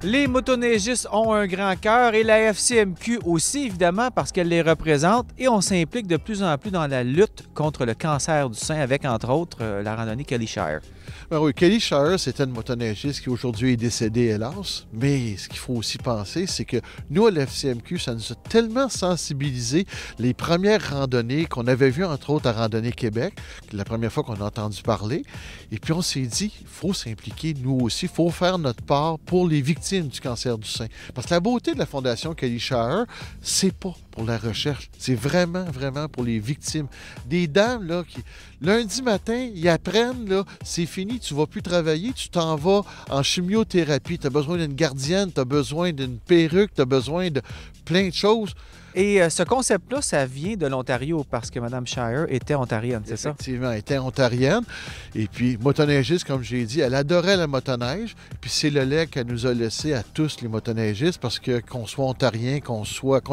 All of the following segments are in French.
Les motoneigistes ont un grand cœur et la FCMQ aussi, évidemment, parce qu'elle les représente et on s'implique de plus en plus dans la lutte contre le cancer du sein avec, entre autres, la randonnée Kelly Shire. Ben oui, Kelly Shire, c'était une motoneigiste qui aujourd'hui est décédée, hélas. Mais ce qu'il faut aussi penser, c'est que nous, à la FCMQ, ça nous a tellement sensibilisés les premières randonnées qu'on avait vues, entre autres, à Randonnée Québec, la première fois qu'on a entendu parler. Et puis, on s'est dit, il faut s'impliquer, nous aussi, il faut faire notre part pour les victimes du cancer du sein. Parce que la beauté de la Fondation Kelly Shire, c'est pas pour la recherche, c'est vraiment, vraiment pour les victimes. Des dames, là, qui, lundi matin, ils apprennent, là, c'est fini, tu ne vas plus travailler, tu t'en vas en chimiothérapie. Tu as besoin d'une gardienne, tu as besoin d'une perruque, tu as besoin de plein de choses. Et ce concept-là, ça vient de l'Ontario parce que Mme Shire était ontarienne, c'est ça? Effectivement, elle était ontarienne. Et puis, motoneigiste, comme j'ai dit, elle adorait la motoneige. Puis c'est le lait qu'elle nous a laissé à tous les motoneigistes parce que qu'on soit ontarien, qu'on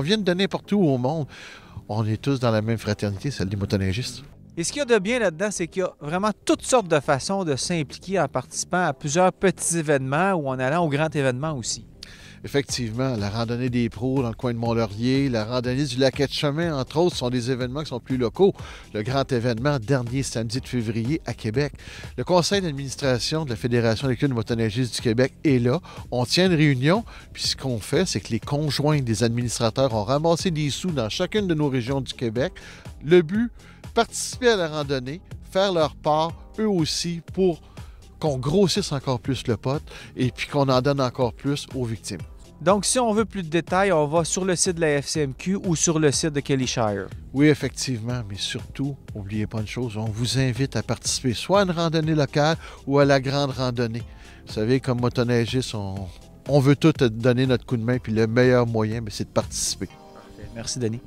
vienne de n'importe où au monde, on est tous dans la même fraternité, celle des motoneigistes. Et ce qu'il y a de bien là-dedans, c'est qu'il y a vraiment toutes sortes de façons de s'impliquer en participant à plusieurs petits événements ou en allant aux grands événements aussi. Effectivement, la randonnée des pros dans le coin de Mont-Laurier, la randonnée du lac Etchemin, entre autres, sont des événements qui sont plus locaux. Le grand événement, dernier samedi de février à Québec. Le conseil d'administration de la Fédération des clubs de motoneigistes du Québec est là. On tient une réunion, puis ce qu'on fait, c'est que les conjoints des administrateurs ont ramassé des sous dans chacune de nos régions du Québec. Le but, participer à la randonnée, faire leur part, eux aussi, pour qu'on grossisse encore plus le pot et puis qu'on en donne encore plus aux victimes. Donc, si on veut plus de détails, on va sur le site de la FCMQ ou sur le site de Kelly Shire. Oui, effectivement, mais surtout, n'oubliez pas une chose, on vous invite à participer soit à une randonnée locale ou à la grande randonnée. Vous savez, comme motoneigiste, on veut tout donner notre coup de main, puis le meilleur moyen, c'est de participer. Parfait. Merci, Denis.